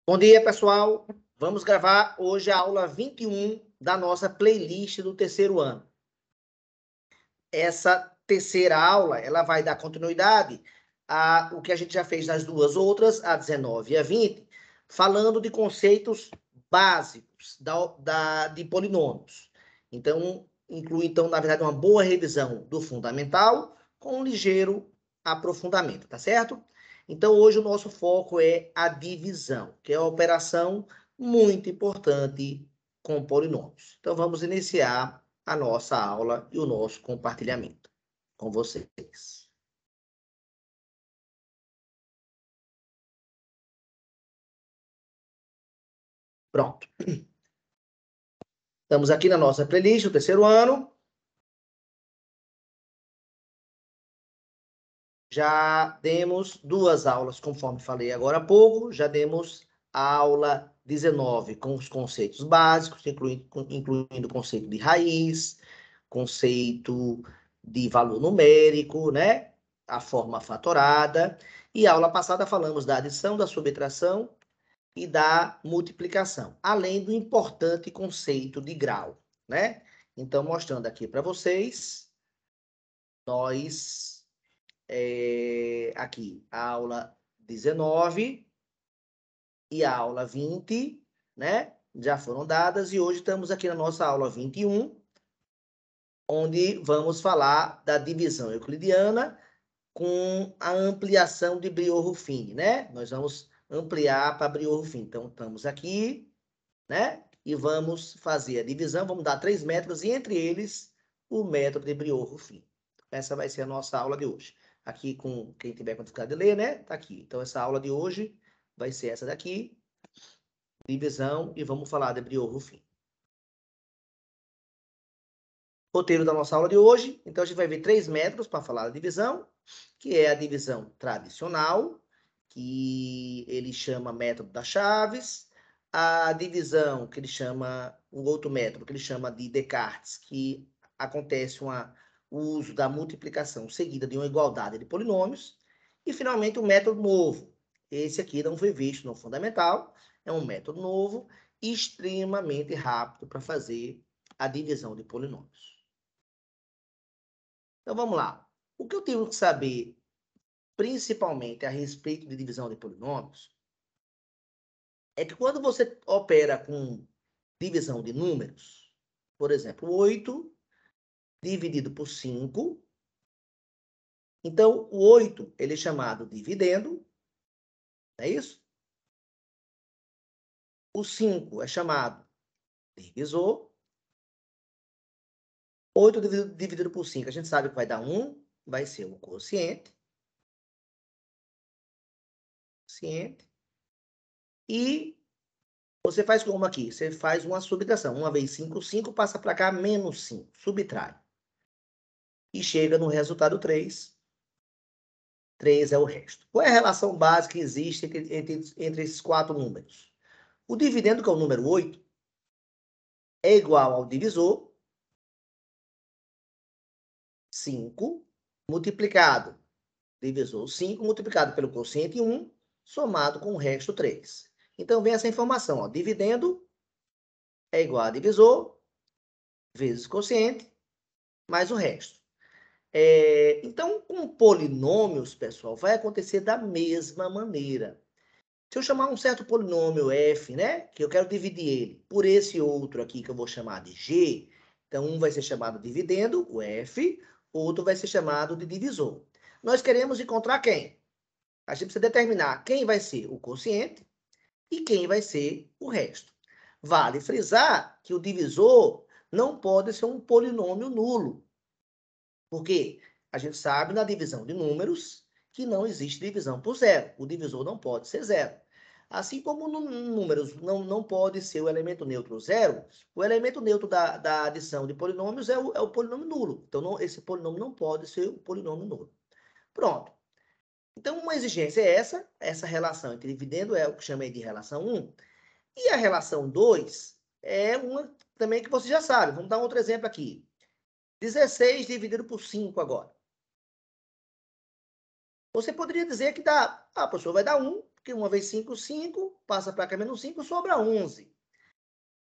Bom dia, pessoal. Vamos gravar hoje a aula 21 da nossa playlist do terceiro ano. Essa terceira aula, ela vai dar continuidade ao que a gente já fez nas duas outras, a 19 e a 20, falando de conceitos básicos de polinômios. Então, inclui, na verdade, uma boa revisão do fundamental com um ligeiro aprofundamento, tá certo? Então, hoje o nosso foco é a divisão, que é uma operação muito importante com polinômios. Então, vamos iniciar a nossa aula e o nosso compartilhamento com vocês. Pronto. Estamos aqui na nossa playlist do terceiro ano. Já demos duas aulas, conforme falei agora há pouco. Já demos a aula 19 com os conceitos básicos, incluindo o conceito de raiz, conceito de valor numérico, né? A forma fatorada. E a aula passada falamos da adição, da subtração e da multiplicação, além do importante conceito de grau, né? Então, mostrando aqui para vocês, nós, aqui, a aula 19 e a aula 20, né? Já foram dadas, e hoje estamos aqui na nossa aula 21, onde vamos falar da divisão euclidiana com a ampliação de Briot-Ruffini, né? Nós vamos ampliar para Briot-Ruffini. Então, estamos aqui, né? E vamos fazer a divisão, vamos dar 3 métodos, e entre eles, o método de Briot-Ruffini. Essa vai ser a nossa aula de hoje. Aqui, com quem tiver com dificuldade de ler, né? Tá aqui. Então, essa aula de hoje vai ser essa daqui, divisão, e vamos falar de Briot-Ruffini. Roteiro da nossa aula de hoje. Então, a gente vai ver 3 métodos para falar da divisão, que é a divisão tradicional, que ele chama método das chaves, a divisão, que ele chama, o outro método, que ele chama de Descartes, que acontece o uso da multiplicação seguida de uma igualdade de polinômios, e, finalmente, o método novo. Esse aqui não foi visto no fundamental, é um método novo, extremamente rápido para fazer a divisão de polinômios. Então, vamos lá. O que eu tenho que saber, principalmente a respeito de divisão de polinômios, é que quando você opera com divisão de números, por exemplo, 8 dividido por 5, então o 8 ele é chamado dividendo, não é isso? O 5 é chamado divisor. 8 dividido por 5, a gente sabe que vai dar 1, vai ser o quociente. E você faz como aqui? Você faz uma subtração. 1 vezes 5, 5 passa para cá, menos 5. Subtrai. E chega no resultado 3. 3 é o resto. Qual é a relação básica que existe entre esses 4 números? O dividendo, que é o número 8, é igual ao divisor, 5, multiplicado, divisor 5, multiplicado pelo quociente 1, somado com o resto 3. Então, vem essa informação, ó, dividendo é igual a divisor, vezes quociente, mais o resto. Então, com polinômios, pessoal, vai acontecer da mesma maneira. Se eu chamar um certo polinômio f, né, que eu quero dividir ele por esse outro aqui, que eu vou chamar de g, então um vai ser chamado de dividendo, o f, outro vai ser chamado de divisor. Nós queremos encontrar quem? A gente precisa determinar quem vai ser o quociente e quem vai ser o resto. Vale frisar que o divisor não pode ser um polinômio nulo. Porque a gente sabe na divisão de números que não existe divisão por zero. O divisor não pode ser zero. Assim como no números não pode ser o elemento neutro zero, o elemento neutro da adição de polinômios é o polinômio nulo. Então, esse polinômio não pode ser o polinômio nulo. Pronto. Então, uma exigência é essa relação entre dividendo é o que chamei de relação 1. E a relação 2 é uma também que você já sabe. Vamos dar um outro exemplo aqui. 16 dividido por 5 agora. Você poderia dizer que dá, professor, vai dar 1, porque 1 vezes 5, 5, passa para cá menos 5, sobra 11.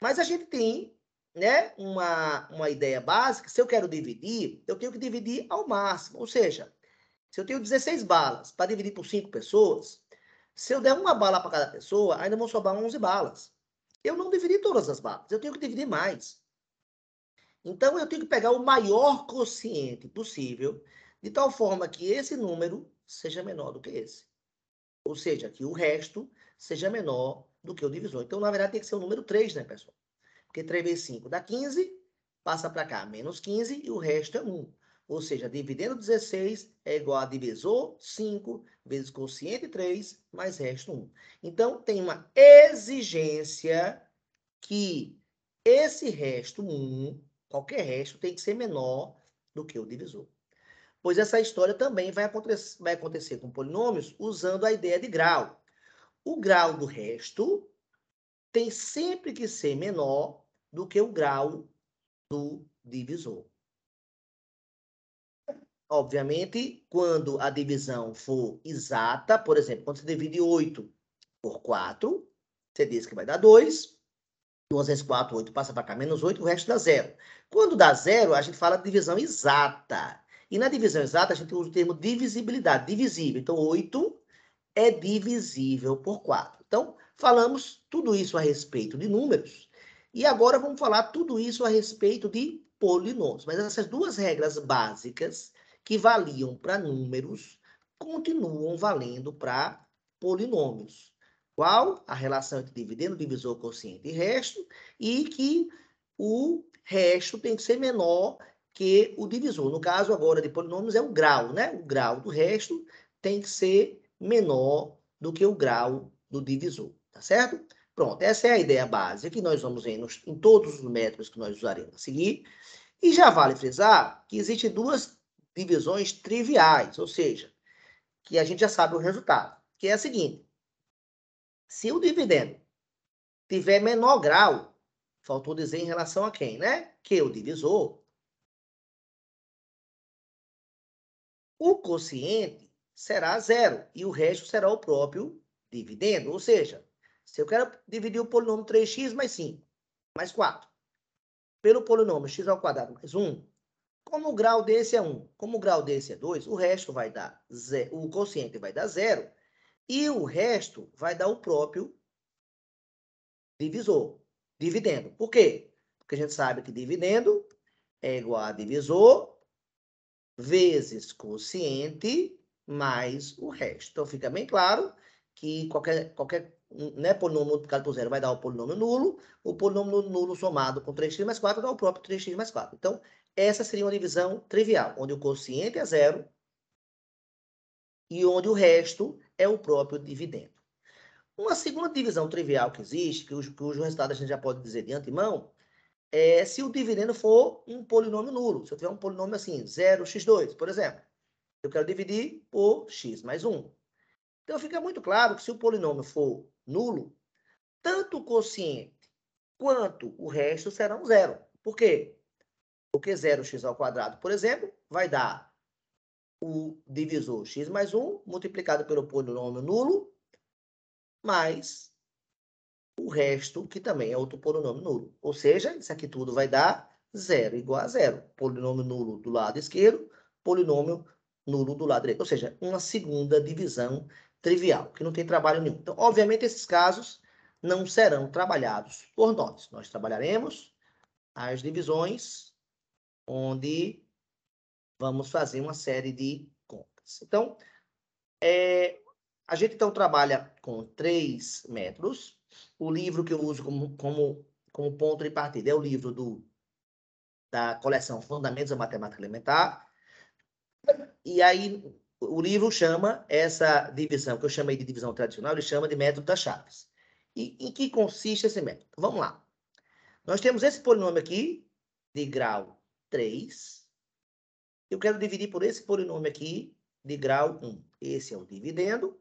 Mas a gente tem, né, uma ideia básica, se eu quero dividir, eu tenho que dividir ao máximo, ou seja, se eu tenho 16 balas para dividir por 5 pessoas, se eu der uma bala para cada pessoa, ainda vão sobrar 11 balas. Eu não dividi todas as balas, eu tenho que dividir mais. Então, eu tenho que pegar o maior quociente possível, de tal forma que esse número seja menor do que esse. Ou seja, que o resto seja menor do que o divisor. Então, na verdade, tem que ser o número 3, né, pessoal? Porque 3 vezes 5 dá 15, passa para cá, menos 15, e o resto é 1. Ou seja, dividendo 16 é igual a divisor 5 vezes quociente 3, mais resto 1. Então, tem uma exigência que esse resto 1, qualquer resto, tem que ser menor do que o divisor. Pois essa história também vai acontecer com polinômios usando a ideia de grau. O grau do resto tem sempre que ser menor do que o grau do divisor. Obviamente, quando a divisão for exata, por exemplo, quando você divide 8 por 4, você diz que vai dar 2. 2 vezes 4, 8 passa para cá, menos 8, o resto dá 0. Quando dá 0, a gente fala de divisão exata. E na divisão exata, a gente usa o termo divisibilidade, divisível. Então, 8 é divisível por 4. Então, falamos tudo isso a respeito de números. E agora vamos falar tudo isso a respeito de polinômios. Mas essas duas regras básicas que valiam para números continuam valendo para polinômios. Qual? A relação entre dividendo, divisor, quociente e resto, e que o resto tem que ser menor que o divisor. No caso agora de polinômios é o grau, né? O grau do resto tem que ser menor do que o grau do divisor, tá certo? Pronto, essa é a ideia básica que nós vamos ver em todos os métodos que nós usaremos a seguir. E já vale frisar que existem duas divisões triviais, ou seja, que a gente já sabe o resultado, que é a seguinte: se o dividendo tiver menor grau, faltou dizer em relação a quem, né? Que o divisor, o quociente será 0 e o resto será o próprio dividendo. Ou seja, se eu quero dividir o polinômio 3x mais 5 mais 4 pelo polinômio x ao quadrado mais 1, como o grau desse é 1, como o grau desse é 2, o resto vai dar 0, o quociente vai dar 0 e o resto vai dar o próprio divisor, dividendo. Por quê? Porque a gente sabe que dividendo é igual a divisor vezes quociente mais o resto. Então, fica bem claro que qualquer né, polinômio multiplicado por zero vai dar o polinômio nulo. O polinômio nulo somado com 3x mais 4 dá o próprio 3x mais 4. Então, essa seria uma divisão trivial, onde o quociente é zero e onde o resto é o próprio dividendo. Uma segunda divisão trivial que existe, cujo resultado a gente já pode dizer de antemão, é se o dividendo for um polinômio nulo. Se eu tiver um polinômio assim, 0x2, por exemplo. Eu quero dividir por x mais 1. Então, fica muito claro que se o polinômio for nulo, tanto o quociente quanto o resto serão zero. Por quê? Porque 0x ao quadrado, por exemplo, vai dar o divisor x mais 1 multiplicado pelo polinômio nulo, mais o resto, que também é outro polinômio nulo. Ou seja, isso aqui tudo vai dar 0 igual a 0. Polinômio nulo do lado esquerdo, polinômio nulo do lado direito. Ou seja, uma segunda divisão trivial, que não tem trabalho nenhum. Então, obviamente, esses casos não serão trabalhados por nós. Nós trabalharemos as divisões onde vamos fazer uma série de contas. Então, a gente então trabalha com 3 métodos. O livro que eu uso como ponto de partida é o livro da coleção Fundamentos da Matemática Elementar. E aí, o livro chama essa divisão, que eu chamei de divisão tradicional, ele chama de método das chaves. E em que consiste esse método? Vamos lá. Nós temos esse polinômio aqui, de grau 3. Eu quero dividir por esse polinômio aqui, de grau 1. Esse é o dividendo,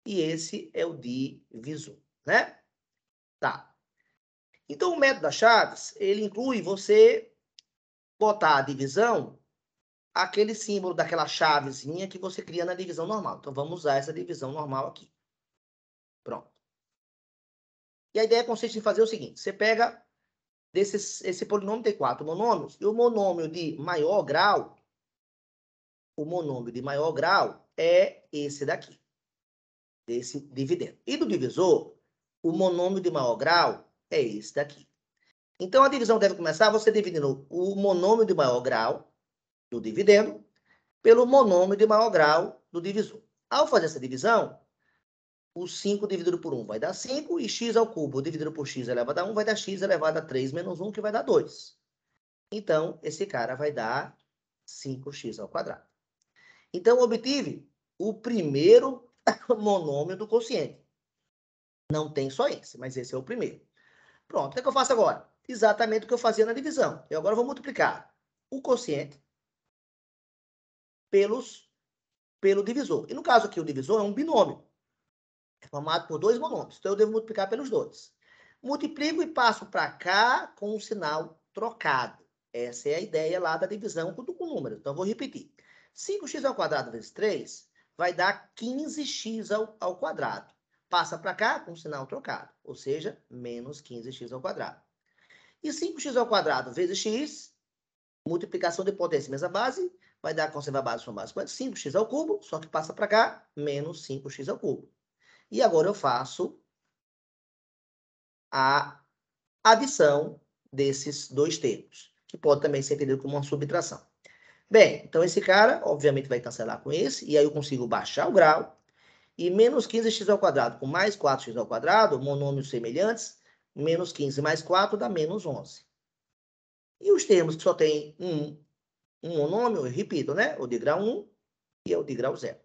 e esse é o divisor, né? Tá. Então, o método das chaves, ele inclui você botar a divisão aquele símbolo daquela chavezinha que você cria na divisão normal. Então, vamos usar essa divisão normal aqui. Pronto. E a ideia consiste em fazer o seguinte. Você pega esse polinômio tem 4 monômios, e o monômio de maior grau, é esse daqui, desse dividendo. E do divisor, o monômio de maior grau é esse daqui. Então, a divisão deve começar você dividindo o monômio de maior grau do dividendo pelo monômio de maior grau do divisor. Ao fazer essa divisão, o 5 dividido por 1 vai dar 5, e x ao cubo dividido por x elevado a 1 vai dar x elevado a 3 menos 1, que vai dar 2. Então, esse cara vai dar 5x ao quadrado. Então, obtive o primeiro monômio do quociente. Não tem só esse, mas esse é o primeiro. Pronto, o que é que eu faço agora? Exatamente o que eu fazia na divisão. Eu agora vou multiplicar o quociente pelo divisor. E no caso aqui, o divisor é um binômio. É formado por 2 monômios. Então, eu devo multiplicar pelos 2. Multiplico e passo para cá com o sinal trocado. Essa é a ideia lá da divisão com números. Então, eu vou repetir. 5x ao quadrado vezes 3 vai dar 15x ao quadrado. Passa para cá com o sinal trocado. Ou seja, menos 15x ao quadrado. E 5x ao quadrado vezes x, multiplicação de potência mesa base, vai dar, conservar a base, sua base, 5x ao cubo, só que passa para cá, menos 5x ao cubo. E agora eu faço a adição desses dois termos, que pode também ser entendido como uma subtração. Bem, então esse cara, obviamente, vai cancelar com esse, e aí eu consigo baixar o grau, e menos 15x ao quadrado com mais 4x ao quadrado, monômios semelhantes, menos 15 mais 4 dá menos 11. E os termos que só tem um monômio, eu repito, né? O de grau 1 e o de grau 0.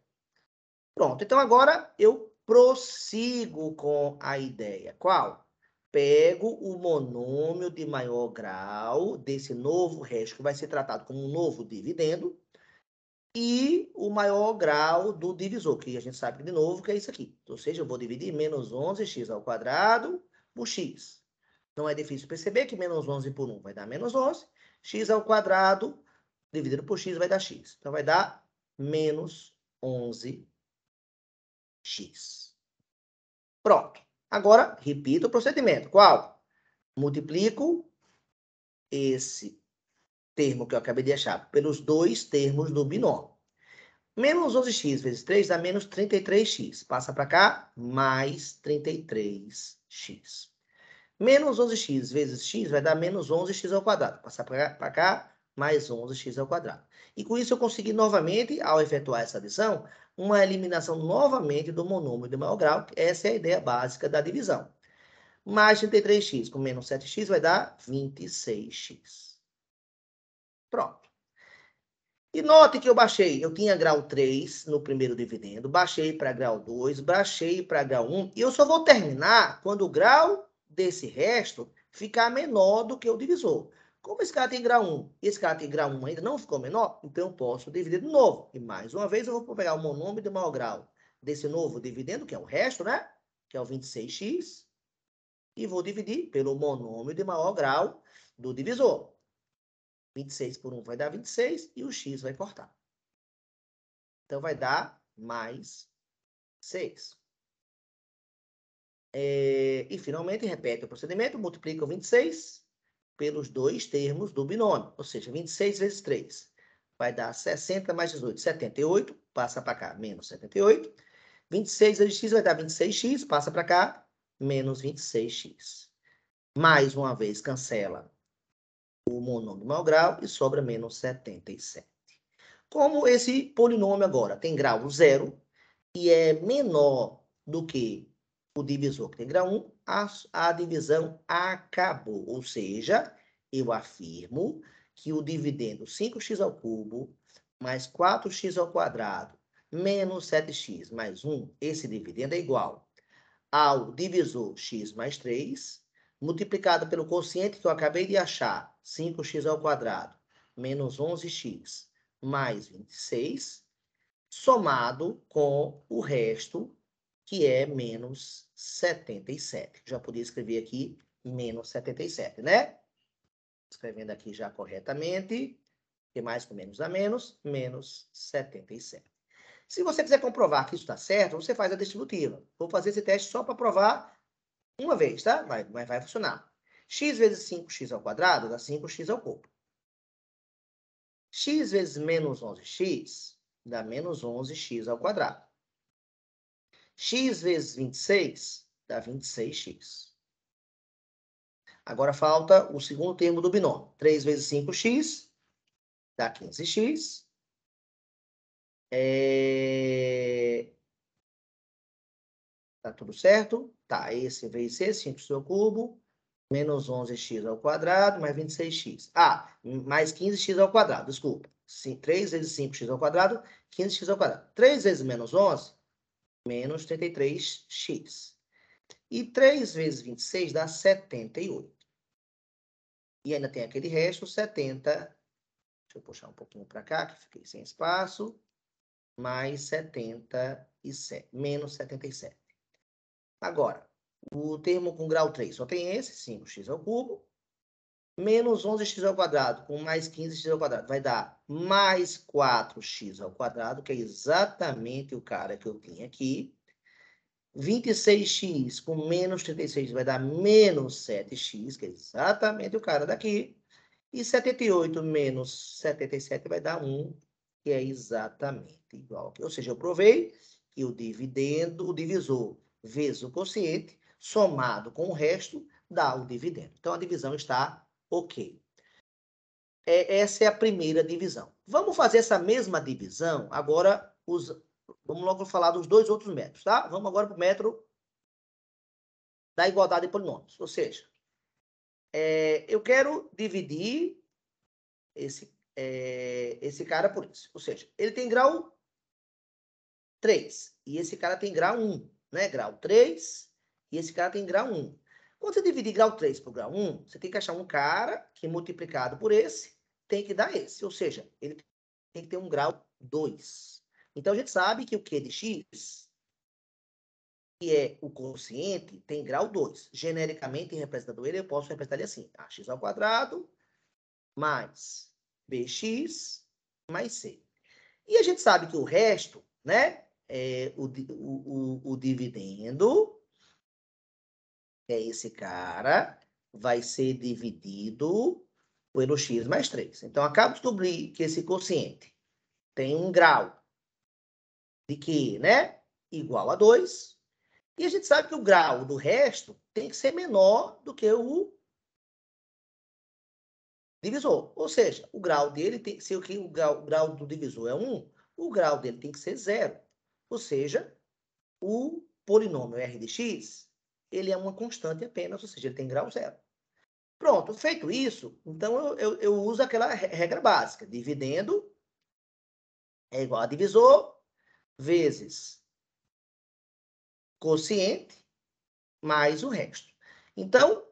Pronto, então agora eu prossigo com a ideia. Qual? Pego o monômio de maior grau desse novo resto, que vai ser tratado como um novo dividendo, e o maior grau do divisor, que a gente sabe de novo que é isso aqui. Ou seja, eu vou dividir menos 11x ao quadrado por x. Não é difícil perceber que menos 11 por 1 vai dar menos 11. X ao quadrado dividido por x vai dar x. Então, vai dar menos 11x. Pronto. Agora, repito o procedimento. Qual? Multiplico esse termo que eu acabei de achar pelos dois termos do binômio. Menos 11x vezes 3 dá menos 33x. Passa para cá, mais 33x. Menos 11x vezes x vai dar menos 11x ao quadrado. Passar para cá, mais 11x ao quadrado. E com isso eu consegui novamente, ao efetuar essa adição, uma eliminação novamente do monômio de maior grau. Essa é a ideia básica da divisão. Mais 33x com menos 7x vai dar 26x. Pronto. E note que eu baixei. Eu tinha grau 3 no primeiro dividendo, baixei para grau 2, baixei para grau 1. E eu só vou terminar quando o grau desse resto ficar menor do que o divisor. Como esse cara tem grau 1 e esse cara tem grau 1 ainda não ficou menor, então eu posso dividir de novo. E mais uma vez eu vou pegar o monômio de maior grau desse novo dividendo, que é o resto, né? Que é o 26x. E vou dividir pelo monômio de maior grau do divisor. 26 por 1 vai dar 26 e o x vai cortar. Então, vai dar mais 6. E, finalmente, repete o procedimento, multiplica o 26 pelos dois termos do binômio. Ou seja, 26 vezes 3 vai dar 60 mais 18, 78. Passa para cá, menos 78. 26 vezes x vai dar 26x. Passa para cá, menos 26x. Mais uma vez, cancela o monômio de maior grau e sobra menos 77. Como esse polinômio agora tem grau 0 e é menor do que o divisor que tem grau 1, a divisão acabou. Ou seja, eu afirmo que o dividendo 5x ao cubo mais 4x ao quadrado menos 7x mais 1, esse dividendo é igual ao divisor x mais 3, multiplicado pelo quociente que eu acabei de achar, 5x ao quadrado menos 11x mais 26, somado com o resto, que é menos 77. Já podia escrever aqui menos 77, né? Escrevendo aqui já corretamente, porque mais com menos dá menos, menos 77. Se você quiser comprovar que isso está certo, você faz a distributiva. Vou fazer esse teste só para provar uma vez, tá? Mas vai funcionar. X vezes 5x ao quadrado dá 5x ao cubo. X vezes menos 11x dá menos 11x ao quadrado. X vezes 26 dá 26x. Agora falta o segundo termo do binômio. 3 vezes 5x dá 15x. Tá tudo certo? Tá, esse vezes esse, 5x ao cubo, menos 11x ao quadrado, mais 26x. Ah, mais 15x ao quadrado, desculpa. 3 vezes 5x ao quadrado, 15x ao quadrado. 3 vezes menos 11, menos 33x. E 3 vezes 26 dá 78. E ainda tem aquele resto, 70. Deixa eu puxar um pouquinho para cá, que fiquei sem espaço. Mais 77, menos 77. Agora, o termo com grau 3 só tem esse, 5x ao cubo, menos 11x ao quadrado, com mais 15x ao quadrado, vai dar mais 4x ao quadrado, que é exatamente o cara que eu tinha aqui. 26x com menos 36 vai dar menos 7x, que é exatamente o cara daqui. E 78 menos 77 vai dar 1, que é exatamente igual aqui. Ou seja, eu provei que o dividendo, o divisor vezes o quociente, somado com o resto, dá o dividendo. Então, a divisão está ok. Essa é a primeira divisão. Vamos fazer essa mesma divisão agora. Vamos logo falar dos dois outros métodos, tá? Vamos agora para o método da igualdade de polinômios. Ou seja, eu quero dividir esse cara por isso. Ou seja, ele tem grau 3 e esse cara tem grau 1, né? Grau 3 e esse cara tem grau 1. Quando você dividir grau 3 por grau 1, você tem que achar um cara que multiplicado por esse tem que dar esse. Ou seja, ele tem que ter um grau 2. Então, a gente sabe que o Q de x, que é o quociente, tem grau 2. Genericamente, representando ele, eu posso representar ele assim. Ax ao quadrado mais bx mais c. E a gente sabe que o resto, né, o dividendo, é esse cara, vai ser dividido pelo x mais 3. Então, acabo de descobrir que esse quociente tem um grau de Q, né, igual a 2. E a gente sabe que o grau do resto tem que ser menor do que o divisor. Ou seja, o grau dele tem, se o grau do divisor é 1, o grau dele tem que ser 0. Ou seja, o polinômio r de x, ele é uma constante apenas, ou seja, ele tem grau 0. Pronto, feito isso, então eu uso aquela regra básica. Dividendo é igual a divisor vezes quociente mais o resto. Então,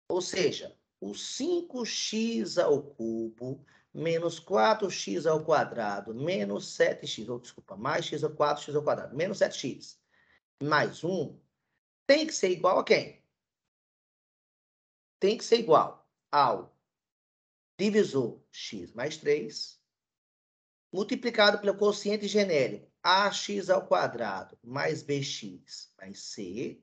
ou seja, o 5x ao cubo menos 4x ao quadrado menos 7x, ou desculpa, mais x ao 4x ao quadrado menos 7x mais 1 tem que ser igual a quem? Tem que ser igual ao divisor x mais 3 multiplicado pelo quociente genérico ax ao quadrado mais bx mais c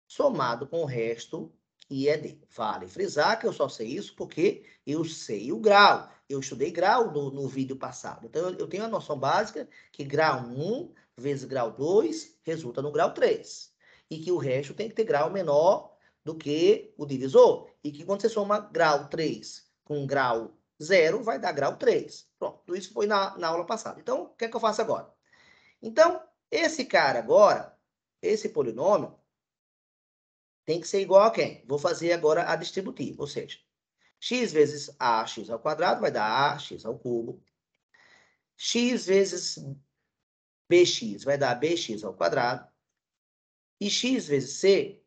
somado com o resto que é d. Vale frisar que eu só sei isso porque eu sei o grau. Eu estudei grau no vídeo passado. Então, eu tenho a noção básica que grau 1 vezes grau 2 resulta no grau 3. E que o resto tem que ter grau menor do que o divisor. E que quando você soma grau 3 com grau 0, vai dar grau 3. Pronto, tudo isso foi na aula passada. Então, o que é que eu faço agora? Então, esse cara agora, esse polinômio, tem que ser igual a quem? Vou fazer agora a distributiva, ou seja, x vezes ax ao quadrado vai dar ax ao cubo. X vezes bx vai dar bx ao quadrado. E x vezes c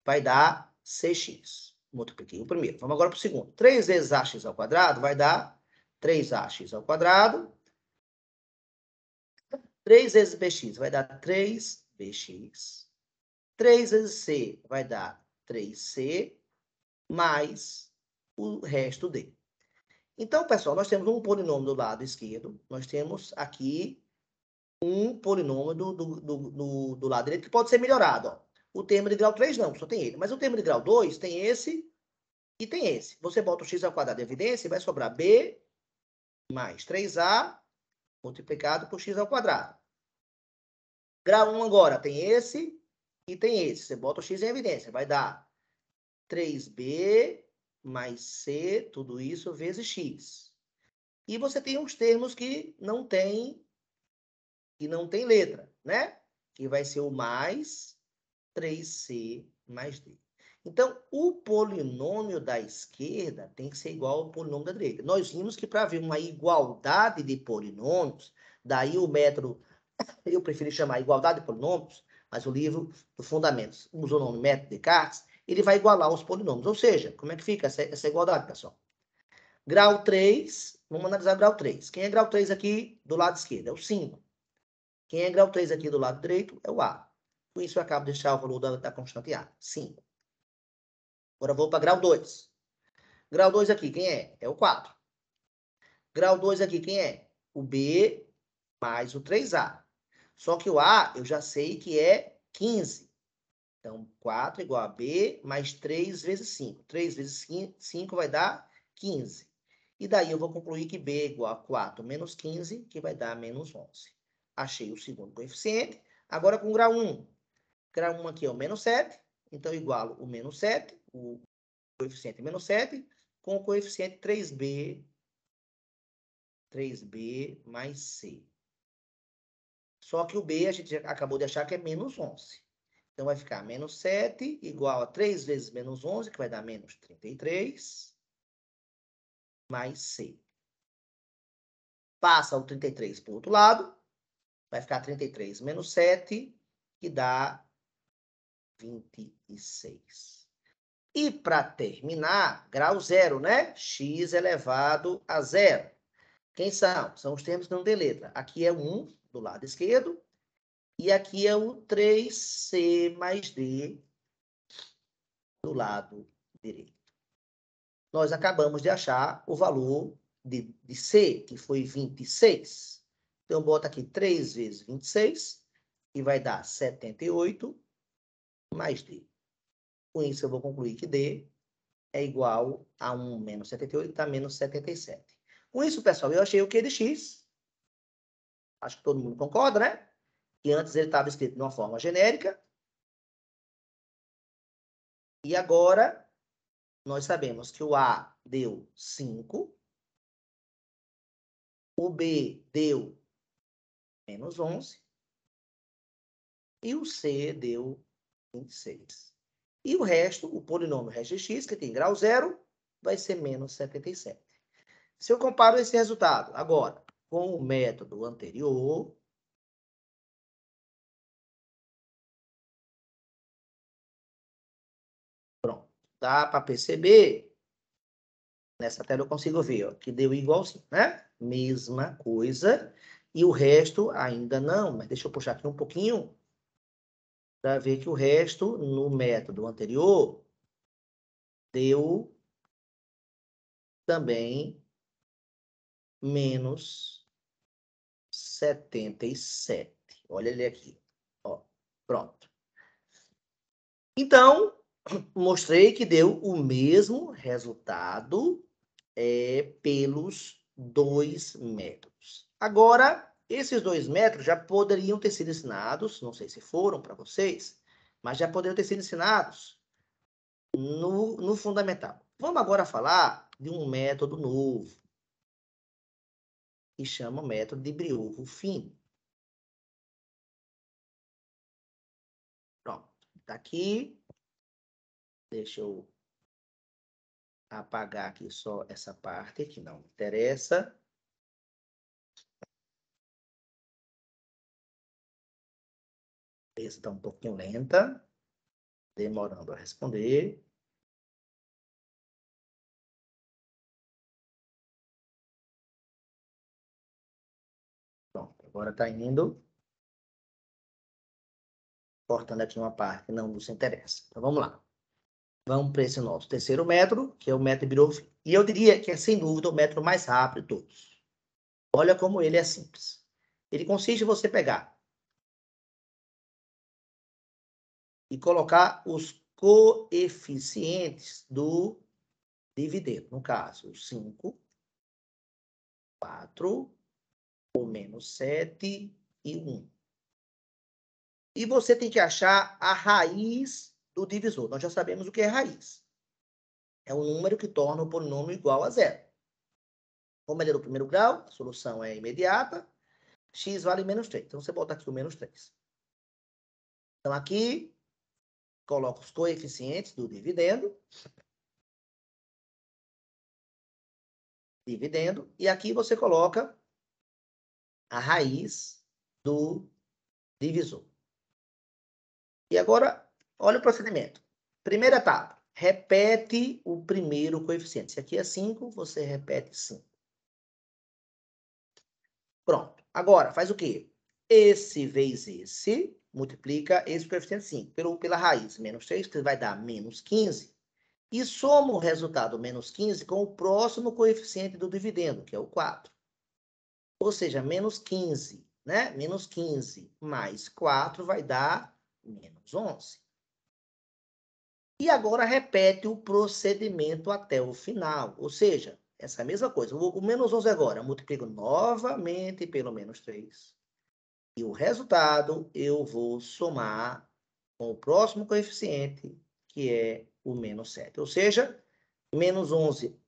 vai dar cx. Multipliquei o primeiro. Vamos agora para o segundo. 3 vezes ax ao quadrado vai dar 3ax ao quadrado. 3 vezes bx vai dar 3bx. 3 vezes c vai dar 3c mais o resto d. Então, pessoal, nós temos um polinômio do lado esquerdo, nós temos aqui um polinômio do lado direito que pode ser melhorado. Ó. O termo de grau 3 não, só tem ele. Mas o termo de grau 2 tem esse e tem esse. Você bota o x ao quadrado em evidência e vai sobrar b mais 3a multiplicado por x ao quadrado. Grau 1 agora tem esse e tem esse. Você bota o x em evidência, vai dar 3b mais c, tudo isso vezes x. E você tem uns termos que não tem letra, né? Que vai ser o mais 3c mais d. Então, o polinômio da esquerda tem que ser igual ao polinômio da direita. Nós vimos que para ver uma igualdade de polinômios, daí o método, eu prefiro chamar igualdade de polinômios, mas o livro do Fundamentos usa o nome método de Descartes, ele vai igualar os polinômios. Ou seja, como é que fica essa igualdade, pessoal? Grau 3, vamos analisar grau 3. Quem é grau 3 aqui do lado esquerdo? É o 5. Quem é grau 3 aqui do lado direito é o A. Com isso, eu acabo de deixar o valor da constante A, 5. Agora, vou para grau 2. Grau 2 aqui, quem é? É o 4. Grau 2 aqui, quem é? O B mais o 3A. Só que o A, eu já sei que é 15. Então, 4 igual a B mais 3 vezes 5. 3 vezes 5 vai dar 15. E daí eu vou concluir que B é igual a 4 menos 15, que vai dar menos 11. Achei o segundo coeficiente. Agora com o grau 1. Grau 1 aqui é o menos 7. Então, eu igualo o menos 7, o coeficiente menos 7, com o coeficiente 3b mais c. Só que o b a gente acabou de achar que é menos 11. Então, vai ficar menos 7 igual a 3 vezes menos 11, que vai dar menos 33, mais c. Passa o 33 para o outro lado, vai ficar 33 menos 7, que dá 26. E para terminar, grau 0, né? X elevado a 0. Quem são? São os termos que não têm letra. Aqui é 1 do lado esquerdo e aqui é o 3c mais d do lado direito. Nós acabamos de achar o valor de c, que foi 26. Então, bota aqui 3 vezes 26, e vai dar 78 mais d. Com isso, eu vou concluir que d é igual a 1 menos 78, que dá menos 77. Com isso, pessoal, eu achei o Q de x. Acho que todo mundo concorda, né? Que antes ele estava escrito de uma forma genérica. E agora, nós sabemos que o A deu 5. O B deu menos 11. E o C deu 26. E o resto, o polinômio resto de x, que tem grau 0, vai ser menos 77. Se eu comparo esse resultado agora com o método anterior, pronto, dá para perceber, nessa tela eu consigo ver, ó, que deu igualzinho, né? Mesma coisa, e o resto ainda não, mas deixa eu puxar aqui um pouquinho, para ver que o resto, no método anterior, deu também menos 77. Olha ele aqui. Ó, pronto. Então, mostrei que deu o mesmo resultado pelos dois métodos. Agora, esses dois métodos já poderiam ter sido ensinados, não sei se foram para vocês, mas já poderiam ter sido ensinados no fundamental. Vamos agora falar de um método novo, que chama o método de Brioulo-Fino. Pronto, está aqui. Deixa eu apagar aqui só essa parte que não interessa. Essa está um pouquinho lenta, demorando a responder. Pronto, agora está indo. Cortando aqui uma parte que não nos interessa. Então, vamos lá. Vamos para esse nosso terceiro método, que é o método Birolfin. E eu diria que é, sem dúvida, o método mais rápido de todos. Olha como ele é simples. Ele consiste em você pegar e colocar os coeficientes do dividendo. No caso, 5, 4, o menos 7 e 1. E você tem que achar a raiz do divisor. Nós já sabemos o que é raiz. É um número que torna o polinômio igual a zero. Como ele é do primeiro grau, a solução é imediata. X vale menos 3. Então, você bota aqui o menos 3. Então, aqui, coloca os coeficientes do dividendo. E aqui você coloca a raiz do divisor. E agora, olha o procedimento. Primeira etapa, repete o primeiro coeficiente. Se aqui é 5, você repete 5. Pronto. Agora, faz o quê? Esse vezes esse, multiplica esse coeficiente 5 pela raiz, menos 3, que vai dar menos 15. E soma o resultado menos 15 com o próximo coeficiente do dividendo, que é o 4. Ou seja, menos 15, né? Menos 15 mais 4 vai dar menos 11. E agora repete o procedimento até o final. Ou seja, essa mesma coisa. O menos 11 agora, eu multiplico novamente pelo menos 3. E o resultado eu vou somar com o próximo coeficiente, que é o menos 7. Ou seja, menos 11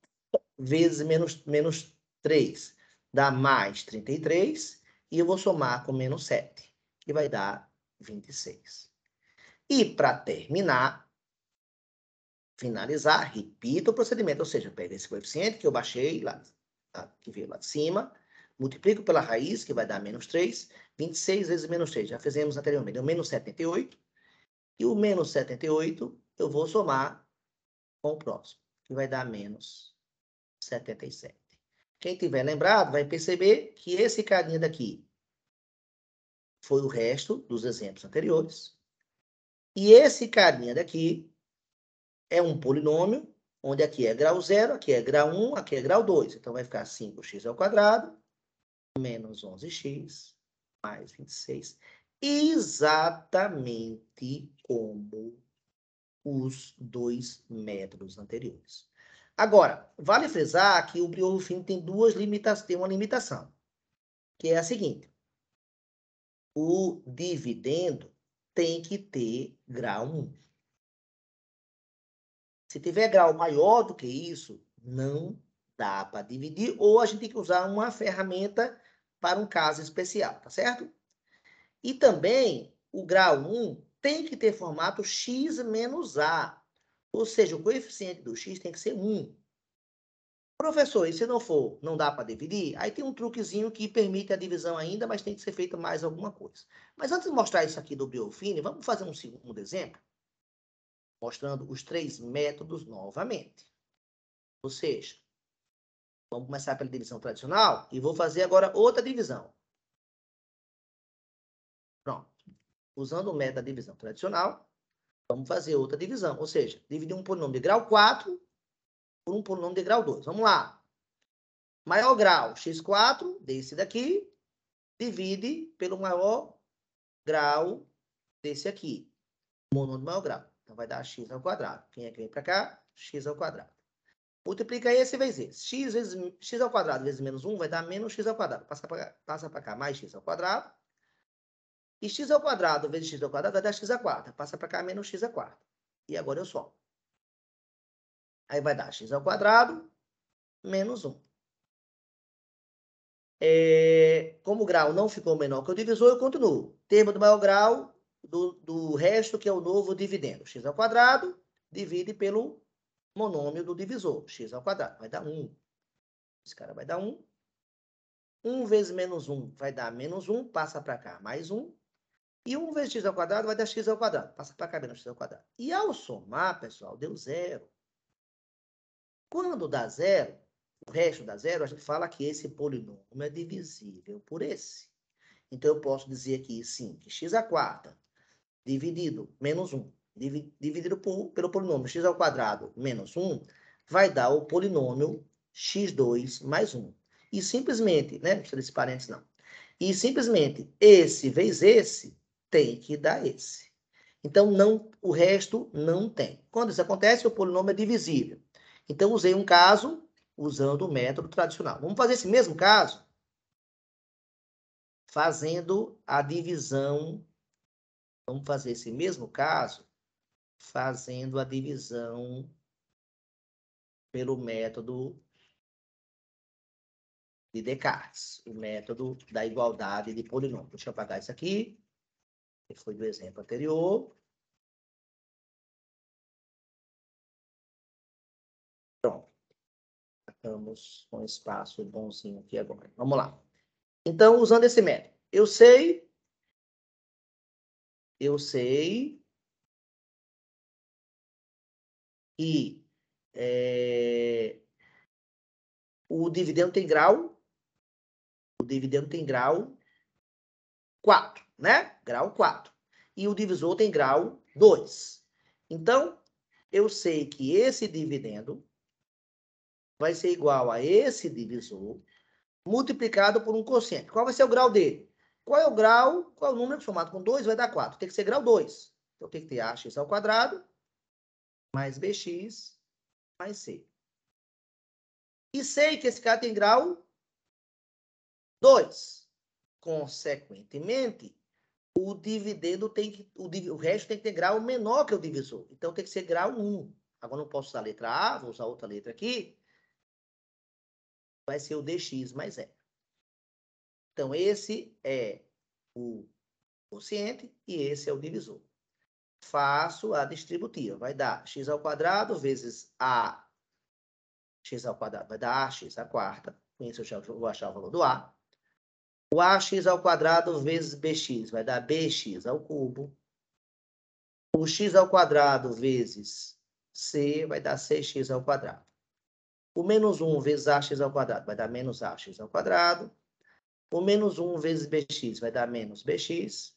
vezes menos 3 dá mais 33. E eu vou somar com menos 7, que vai dar 26. E para terminar, finalizar, repita o procedimento. Ou seja, pego esse coeficiente que eu baixei, lá, que veio lá de cima, multiplico pela raiz, que vai dar menos 3. 26 vezes menos 3, já fizemos anteriormente, deu menos 78. E o menos 78 eu vou somar com o próximo, que vai dar menos 77. Quem tiver lembrado vai perceber que esse carinha daqui foi o resto dos exemplos anteriores. E esse carinha daqui é um polinômio, onde aqui é grau 0, aqui é grau 1, aqui é grau 2. Então, vai ficar 5x ao quadrado, menos 11x, mais 26. Exatamente como os dois métodos anteriores. Agora, vale frisar que o Brioufin tem uma limitação, que é a seguinte. O dividendo tem que ter grau 1. Se tiver grau maior do que isso, não dá para dividir, ou a gente tem que usar uma ferramenta para um caso especial, tá certo? E também, o grau 1 tem que ter formato x menos a, ou seja, o coeficiente do x tem que ser 1. Professor, e se não for, não dá para dividir? Aí tem um truquezinho que permite a divisão ainda, mas tem que ser feita mais alguma coisa. Mas antes de mostrar isso aqui do Brioufin, vamos fazer um segundo exemplo, mostrando os 3 métodos novamente. Ou seja, vamos começar pela divisão tradicional e vou fazer agora outra divisão. Pronto. Usando o método da divisão tradicional, vamos fazer outra divisão. Ou seja, dividir um polinômio de grau 4 por um polinômio de grau 2. Vamos lá. Maior grau, x4, desse daqui, divide pelo maior grau desse aqui. Monômio de maior grau. Então, vai dar x ao quadrado. Quem é que vem para cá? X ao quadrado. Multiplica esse vezes esse. X ao quadrado vezes menos 1 vai dar menos x ao quadrado. Passa para cá mais x ao quadrado. E x ao quadrado vezes x ao quadrado vai dar x à quarta. Passa para cá menos x à quarta. E agora eu somo. Aí vai dar x ao quadrado menos 1. Como o grau não ficou menor que o divisor, eu continuo. Termo do maior grau do resto, que é o novo dividendo. X ao quadrado divide pelo monômio do divisor. X ao quadrado vai dar 1. Esse cara vai dar 1. 1 vezes menos 1 vai dar menos 1. Passa para cá mais 1. E 1 vezes x ao quadrado vai dar x ao quadrado. Passa para cá menos x ao quadrado. E ao somar, pessoal, deu 0. Quando dá 0, o resto dá 0, a gente fala que esse polinômio é divisível por esse. Então, eu posso dizer aqui, sim, que x à quarta dividido menos 1 dividido pelo polinômio x ao quadrado menos 1, vai dar o polinômio x2 mais 1. E simplesmente, né? Não precisa desse parênteses, não. E simplesmente esse vezes esse tem que dar esse. Então, não, o resto não tem. Quando isso acontece, o polinômio é divisível. Então, usei um caso usando o método tradicional. Vamos fazer esse mesmo caso fazendo a divisão. Vamos fazer esse mesmo caso fazendo a divisão pelo método de Descartes, o método da igualdade de polinômio. Deixa eu apagar isso aqui, que foi do exemplo anterior. Pronto. Estamos com espaço bonzinho aqui agora. Vamos lá. Então, usando esse método, eu sei que o dividendo tem grau 4, né? Grau 4. E o divisor tem grau 2. Então, eu sei que esse dividendo vai ser igual a esse divisor multiplicado por um quociente. Qual vai ser o grau dele? Qual é o grau? Qual é o número somado com 2 vai dar 4? Tem que ser grau 2. Então, tem que ter ax ao quadrado mais bx mais c. E sei que esse cara tem grau 2. Consequentemente, o dividendo tem que... O resto tem que ter grau menor que o divisor. Então, tem que ser grau 1. Agora, não posso usar a letra A, vou usar outra letra aqui. Vai ser o dx mais e. Então, esse é o quociente e esse é o divisor. Faço a distributiva. Vai dar x ao quadrado vezes a x ao quadrado. Vai dar ax à quarta. Com isso, eu já vou achar o valor do a. O ax ao quadrado vezes bx. Vai dar bx ao cubo. O x ao quadrado vezes c vai dar cx ao quadrado. O menos 1 vezes ax ao quadrado vai dar menos ax ao quadrado. O menos 1 vezes bx vai dar menos bx.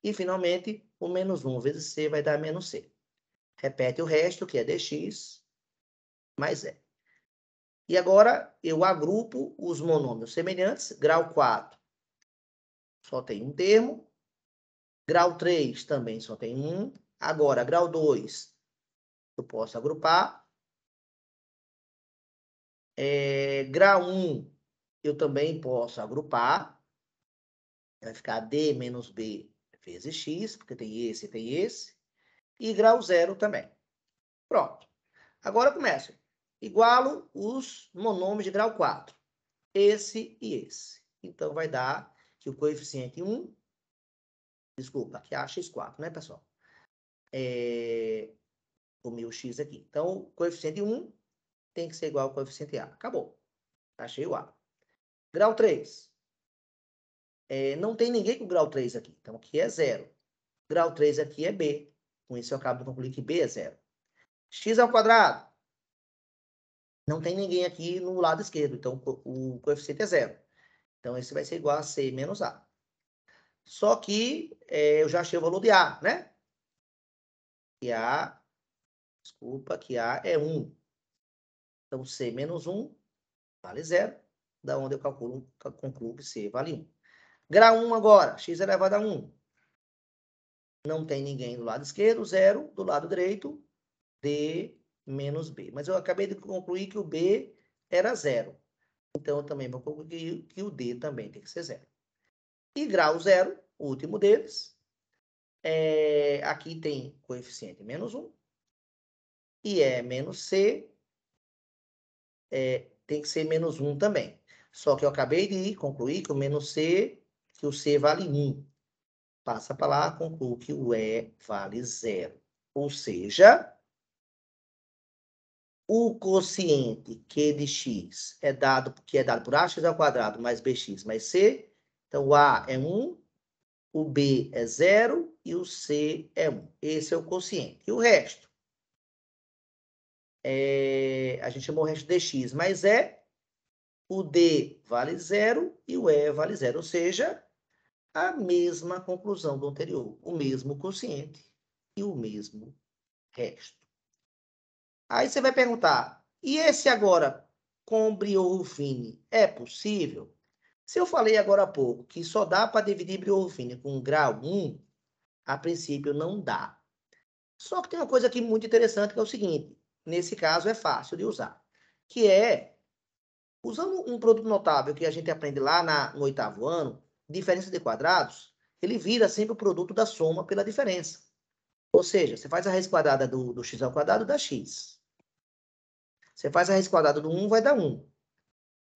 E, finalmente, o menos 1 vezes c vai dar menos c. Repete o resto, que é dx mais e. E agora, eu agrupo os monômios semelhantes. Grau 4 só tem um termo. Grau 3 também só tem um. Agora, grau 2, eu posso agrupar. Grau 1, eu também posso agrupar. Vai ficar D menos B vezes X, porque tem esse e tem esse. E grau 0 também. Pronto. Agora começo. Igualo os monômios de grau 4. Esse e esse. Então, vai dar que o coeficiente 1... Desculpa, aqui é AX4, né, pessoal? O meu X aqui. Então, o coeficiente 1 tem que ser igual ao coeficiente A. Acabou. Achei o A. Grau 3. Não tem ninguém com grau 3 aqui. Então, aqui é 0. Grau 3 aqui é B. Com isso, eu acabo de concluir que B é 0. X ao quadrado. Não tem ninguém aqui no lado esquerdo. Então, o coeficiente é 0. Então, esse vai ser igual a C menos A. Só que eu já achei o valor de A, né? Que A... Desculpa, que A é 1. Então, C menos 1 vale 0. Da onde eu concluo que C vale 1. Grau 1 agora. X elevado a 1. Não tem ninguém do lado esquerdo, 0. Do lado direito, D menos B. Mas eu acabei de concluir que o B era 0. Então, eu também vou concluir que o D também tem que ser 0. E grau 0, o último deles, aqui tem coeficiente menos 1. E é menos C, tem que ser menos 1 também. Só que eu acabei de concluir que o menos C, que o C vale 1. Passa para lá, concluo que o E vale 0. Ou seja, o quociente Q de x é dado por ax ao quadrado mais bx mais c. Então, o A é 1, o B é 0 e o C é 1. Esse é o quociente. E o resto? A gente chamou o resto de x, mas o D vale 0 e o E vale 0. Ou seja, a mesma conclusão do anterior, o mesmo quociente e o mesmo resto. Aí você vai perguntar, e esse agora com Brioufine é possível? Se eu falei agora há pouco que só dá para dividir Brioufine com grau 1, a princípio não dá. Só que tem uma coisa aqui muito interessante que é o seguinte, nesse caso é fácil de usar, que é, usando um produto notável que a gente aprende lá no 8º ano, diferença de quadrados, ele vira sempre o produto da soma pela diferença. Ou seja, você faz a raiz quadrada do x ao quadrado, dá x. Você faz a raiz quadrada do 1, vai dar 1.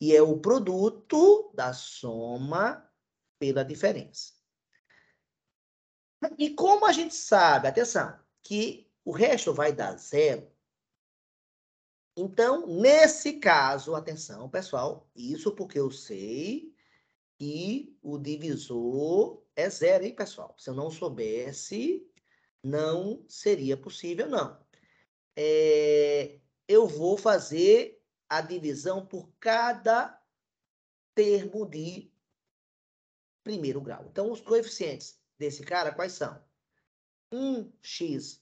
E é o produto da soma pela diferença. E como a gente sabe, atenção, que o resto vai dar 0, então, nesse caso, atenção, pessoal, isso porque eu sei que o divisor é 0, hein, pessoal? Se eu não soubesse, não seria possível, não. Eu vou fazer a divisão por cada termo de primeiro grau. Então, os coeficientes desse cara, quais são? 1x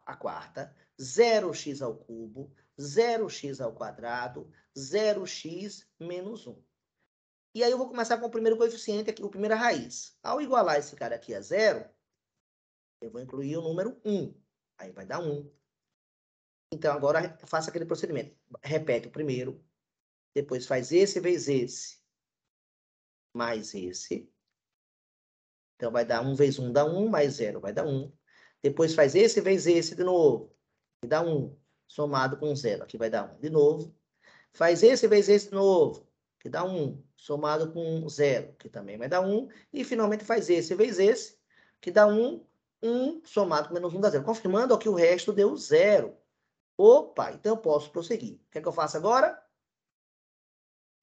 à quarta, 0x ao cubo, 0x ao quadrado, 0x menos 1. E aí eu vou começar com o primeiro coeficiente, aqui, a primeira raiz. Ao igualar esse cara aqui a 0, eu vou incluir o número 1. Aí vai dar 1. Então, agora faça aquele procedimento. Repete o primeiro, depois faz esse vezes esse, mais esse. Então, vai dar 1 vezes 1 dá 1, mais 0 vai dar 1. Depois faz esse vezes esse de novo, que dá 1, somado com 0, aqui vai dar 1 de novo. Faz esse vezes esse de novo, que dá 1, somado com 0, que também vai dar 1. E, finalmente, faz esse vezes esse, que dá 1, 1 somado com menos 1 dá 0. Confirmando que o resto deu 0. Opa, então eu posso prosseguir. O que é que eu faço agora?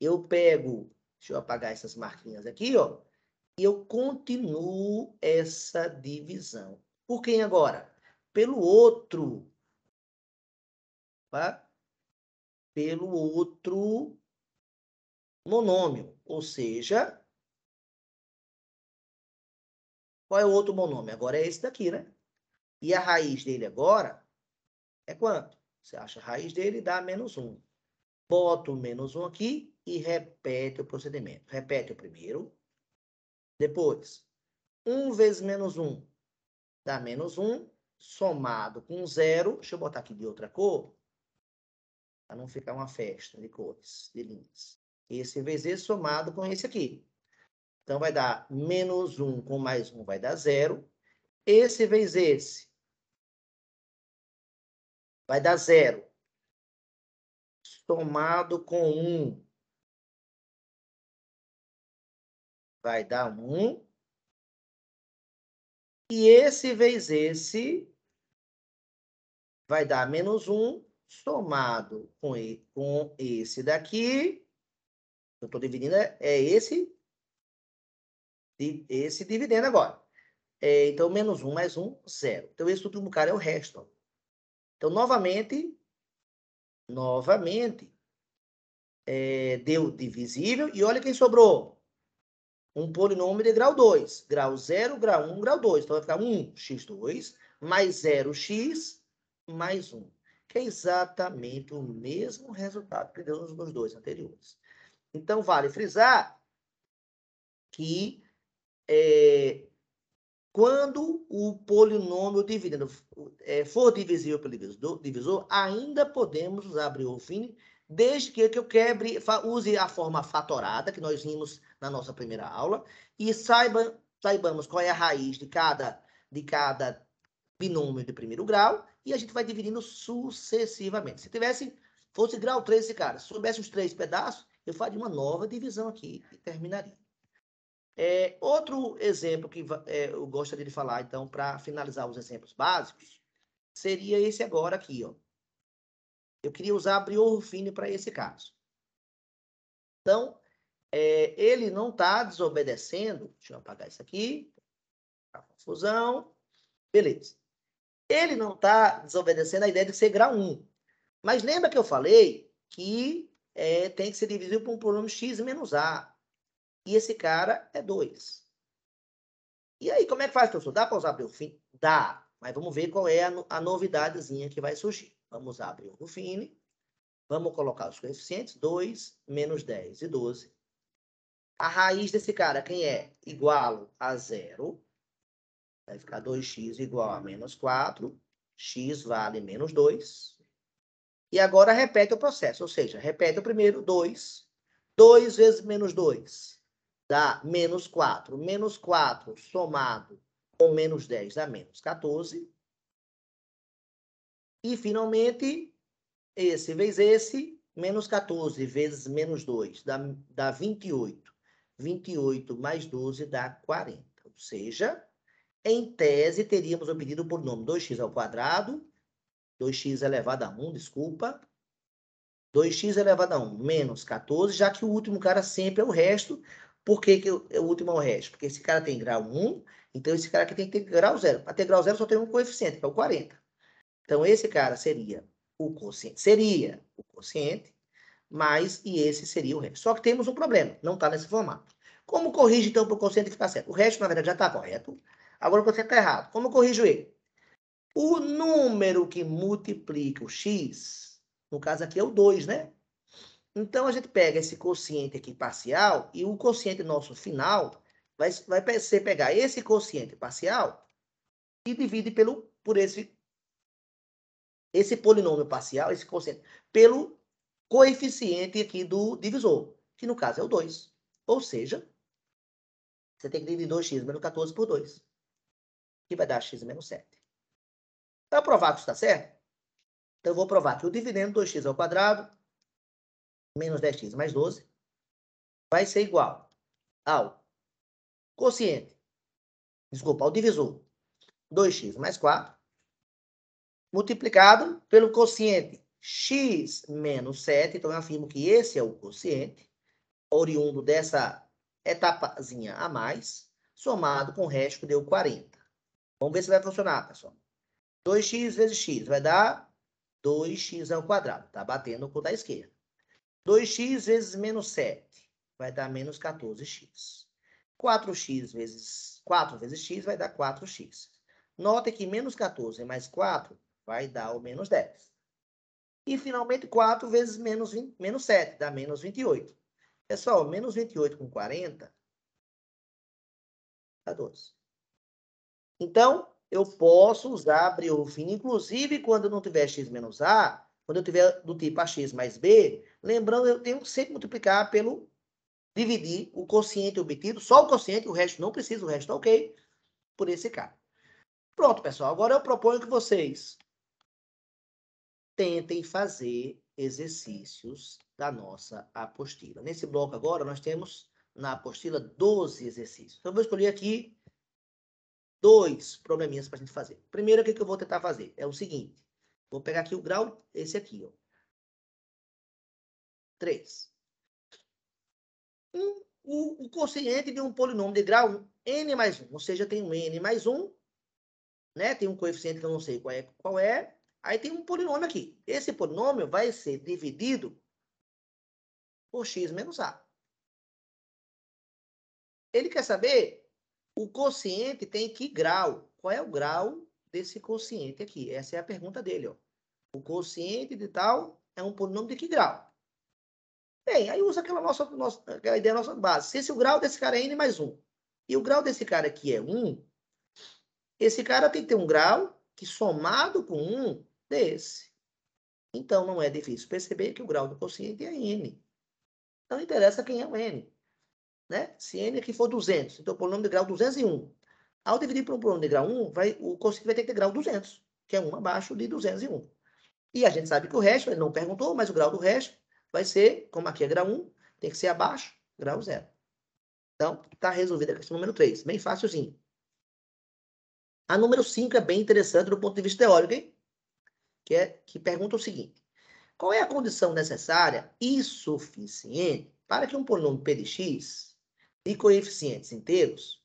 Eu pego, deixa eu apagar essas marquinhas aqui, ó, e eu continuo essa divisão. Por quem agora? Pelo outro. Tá? Pelo outro monômio. Ou seja, qual é o outro monômio? Agora é esse daqui, né? E a raiz dele agora é quanto? Você acha a raiz dele dá menos 1. Bota o menos 1 aqui e repete o procedimento. Repete o primeiro. Depois, 1 vezes menos 1 dá menos 1, somado com 0. Deixa eu botar aqui de outra cor, para não ficar uma festa de cores, de linhas. Esse vezes esse somado com esse aqui. Então, vai dar menos 1 com mais 1 vai dar 0. Esse vezes esse vai dar 0. Somado com 1 vai dar 1. E esse vezes esse vai dar menos 1, somado com esse daqui. Eu estou dividindo, é esse dividendo agora. Então, menos 1 mais 1, 0. Então, esse último cara é o resto. Ó. Então, novamente, deu divisível. E olha quem sobrou. Um polinômio de grau 2. Grau 0, grau 1, grau 2. Então, vai ficar 1x2 mais 0x mais 1. Que é exatamente o mesmo resultado que deu nos dois anteriores. Então, vale frisar que quando o polinômio dividendo for divisível pelo divisor, ainda podemos usar Brioufine, desde que eu use a forma fatorada, que nós vimos na nossa primeira aula, e saibamos qual é a raiz de cada binômio de primeiro grau, e a gente vai dividindo sucessivamente. Se fosse grau 3 esse cara, se soubesse os 3 pedaços, eu faria uma nova divisão aqui e terminaria. Outro exemplo que eu gostaria de falar, então, para finalizar os exemplos básicos, seria esse agora aqui, ó. Eu queria usar Brioufine para esse caso. Então, ele não está desobedecendo. Deixa eu apagar isso aqui. Tá confusão. Beleza. Ele não está desobedecendo a ideia de ser grau 1. Mas lembra que eu falei que tem que ser divisível por um polinômio x menos a. E esse cara é 2. E aí, como é que faz, professor? Dá para usar Brioufine? Dá. Mas vamos ver qual é a novidadezinha que vai surgir. Vamos abrir o Ruffini. Vamos colocar os coeficientes. 2, menos 10 e 12. A raiz desse cara, quem é? Igual a 0. Vai ficar 2x igual a menos 4. X vale menos 2. E agora repete o processo. Ou seja, repete o primeiro, 2. 2 vezes menos 2 dá menos 4. Menos 4 somado com menos 10 dá menos 14. E, finalmente, esse vezes esse, menos 14 vezes menos 2 dá 28. 28 mais 12 dá 40. Ou seja, em tese, teríamos obtido o polinômio 2x ao quadrado, 2x elevado a 1, desculpa, 2x elevado a 1 menos 14, já que o último cara sempre é o resto. Por que o último é o resto? Porque esse cara tem grau 1, então esse cara aqui tem que ter grau 0. Para ter grau 0 só tem um coeficiente, que é o 40. Então, esse cara seria o quociente, mais e esse seria o resto. Só que temos um problema, não está nesse formato. Como corrige, então, para o quociente ficar certo? O resto, na verdade, já está correto. Agora o quociente está errado. Como eu corrijo ele? O número que multiplica o x, no caso aqui é o 2, né? Então, a gente pega esse quociente aqui parcial e o quociente nosso final vai ser pegar esse quociente parcial e divide por esse polinômio parcial, esse quociente, pelo coeficiente aqui do divisor, que no caso é o 2. Ou seja, você tem que dividir 2x menos 14 por 2, que vai dar x menos 7. Para provar que isso está certo, então eu vou provar que o dividendo 2x ao quadrado menos 10x mais 12 vai ser igual ao quociente, desculpa, ao divisor 2x mais 4, multiplicado pelo quociente x menos 7. Então, eu afirmo que esse é o quociente, oriundo dessa etapazinha a mais, somado com o resto, que deu 40. Vamos ver se vai funcionar, pessoal. 2x vezes x vai dar 2x ao quadrado. Está batendo com o da esquerda. 2x vezes menos 7 vai dar menos 14x. 4 vezes x vai dar 4x. Note que menos 14 mais 4 vai dar o menos 10. E, finalmente, 4 vezes menos 7 dá menos 28. Pessoal, menos 28 com 40 dá 12. Então, eu posso usar abrir o fino, inclusive quando não tiver x menos a, quando eu tiver do tipo ax mais b, lembrando, eu tenho que sempre multiplicar pelo dividir o quociente obtido, só o quociente, o resto não precisa, o resto tá ok, por esse cara. Pronto, pessoal. Agora eu proponho que vocês tentem fazer exercícios da nossa apostila. Nesse bloco agora, nós temos na apostila 12 exercícios. Então, eu vou escolher aqui 2 probleminhas para a gente fazer. Primeiro, o que eu vou tentar fazer? É o seguinte. Vou pegar aqui o grau, esse aqui, ó. 3. O quociente de um polinômio de grau n mais 1. Ou seja, tem um n mais 1, né? Tem um coeficiente que eu não sei qual é. Aí tem um polinômio aqui. Esse polinômio vai ser dividido por x menos a. Ele quer saber o quociente tem que grau. Qual é o grau desse quociente aqui? Essa é a pergunta dele, ó. O quociente de tal é um polinômio de que grau? Bem, aí usa aquela ideia nossa base. Se esse o grau desse cara é n mais 1 e o grau desse cara aqui é 1, esse cara tem que ter um grau que somado com 1 desse. Então, não é difícil perceber que o grau do quociente é n. Não interessa quem é o n. Né? Se n aqui for 200, então o polinômio de grau 201. Ao dividir por um polinômio de grau 1, o quociente vai ter que ter grau 200, que é 1 abaixo de 201. E a gente sabe que o resto, ele não perguntou, mas o grau do resto vai ser, como aqui é grau 1, tem que ser abaixo, grau 0. Então, está resolvida a questão número 3. Bem fácilzinho. A número 5 é bem interessante do ponto de vista teórico, hein? Que pergunta o seguinte. Qual é a condição necessária e suficiente para que um polinômio p de x de coeficientes inteiros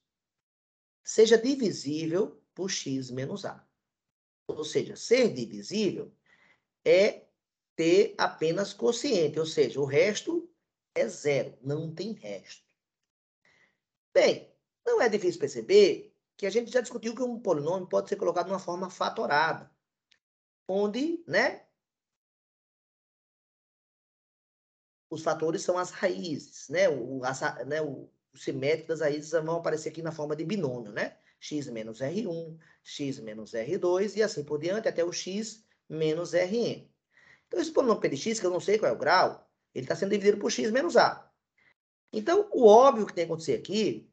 seja divisível por x menos a? Ou seja, ser divisível é ter apenas quociente, ou seja, o resto é zero, não tem resto. Bem, não é difícil perceber que a gente já discutiu que um polinômio pode ser colocado numa forma fatorada, onde, né, os fatores são as raízes, né? O simétrico das raízes vão aparecer aqui na forma de binômio, né? X menos R1, X menos R2 e assim por diante, até o X menos Rn. Então, esse polinômio PDX, que eu não sei qual é o grau, ele está sendo dividido por X menos A. Então, o óbvio que tem que acontecer aqui,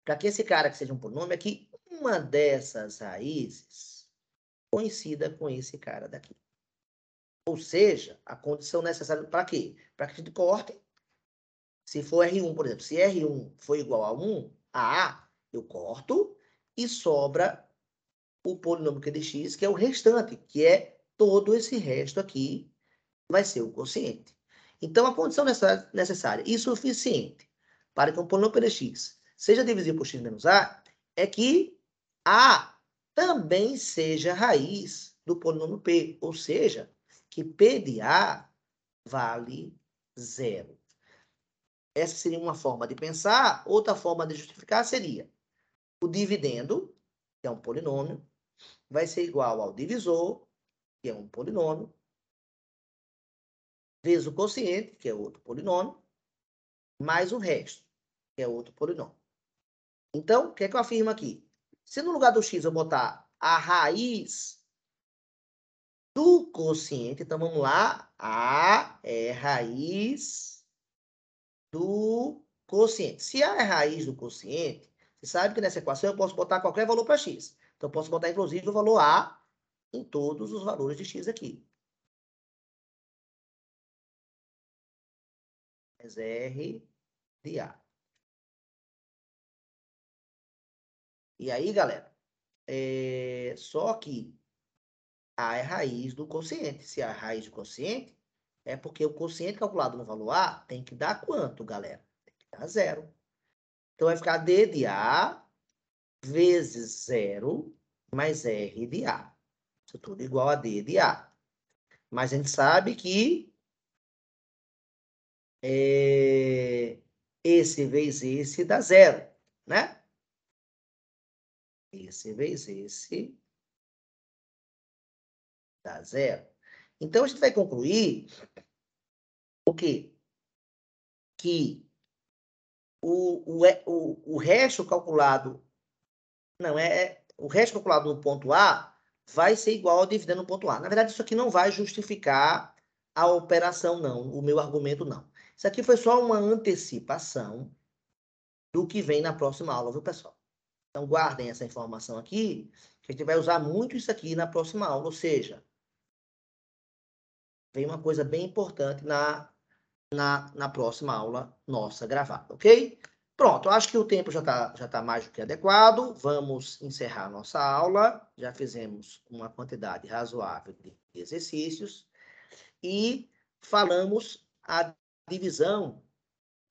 para que esse cara que seja um polinômio, é que uma dessas raízes coincida com esse cara daqui. Ou seja, a condição necessária para quê? Para que a gente corte. Se for R1, por exemplo, se R1 for igual a 1, a A, eu corto e sobra o polinômio Q de x, que é o restante, que é todo esse resto aqui, vai ser o quociente. Então, a condição necessária e suficiente para que um polinômio Q de x seja divisível por x menos A é que A também seja raiz do polinômio P, ou seja, que P de A vale 0. Essa seria uma forma de pensar. Outra forma de justificar seria o dividendo, que é um polinômio, vai ser igual ao divisor, que é um polinômio, vezes o quociente, que é outro polinômio, mais o resto, que é outro polinômio. Então, o que é que eu afirmo aqui? Se no lugar do x eu botar a raiz do quociente, então vamos lá, A é raiz do quociente. Se A é raiz do quociente, você sabe que nessa equação eu posso botar qualquer valor para x. Então, eu posso botar, inclusive, o valor A em todos os valores de x aqui. Mais R de A. E aí, galera, só que A é raiz do quociente. Se A é raiz do quociente, é porque o quociente calculado no valor A tem que dar quanto, galera? Tem que dar 0. Então, vai ficar D de A vezes 0 mais R de A. Isso tudo igual a D de A. Mas a gente sabe que esse vezes esse dá 0, né? Esse vezes esse dá 0. Então, a gente vai concluir o quê? Que o resto calculado, não, o resto calculado no ponto A vai ser igual ao dividendo no ponto A. Na verdade, isso aqui não vai justificar a operação, não. O meu argumento, não. Isso aqui foi só uma antecipação do que vem na próxima aula, viu, pessoal? Então, guardem essa informação aqui, que a gente vai usar muito isso aqui na próxima aula. Ou seja, vem uma coisa bem importante na próxima aula nossa gravada, ok? Pronto, eu acho que o tempo já tá mais do que adequado. Vamos encerrar nossa aula. Já fizemos uma quantidade razoável de exercícios e falamos a divisão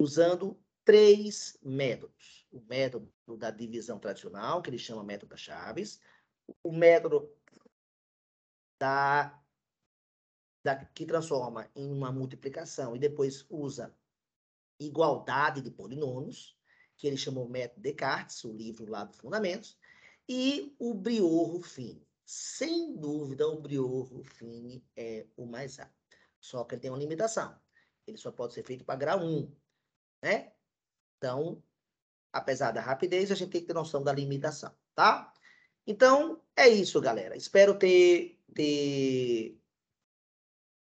usando 3 métodos. O método da divisão tradicional, que ele chama método das chaves, o método que transforma em uma multiplicação e depois usa igualdade de polinômios, que ele chamou método Descartes, o livro lá do Fundamentos, e o Briot-Ruffini. Sem dúvida, o Briot-Ruffini é o mais rápido. Só que ele tem uma limitação. Ele só pode ser feito para grau 1, né? Então, apesar da rapidez, a gente tem que ter noção da limitação, tá? Então, é isso, galera. Espero ter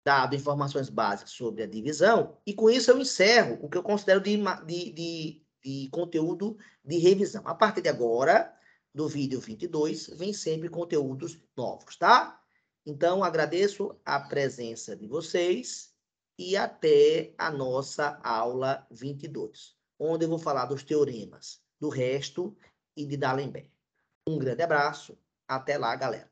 dado informações básicas sobre a divisão, e com isso eu encerro o que eu considero de conteúdo de revisão. A partir de agora, do vídeo 22, vem sempre conteúdos novos, tá? Então, agradeço a presença de vocês e até a nossa aula 22, onde eu vou falar dos teoremas do resto e de D'Alembert. Um grande abraço, até lá, galera.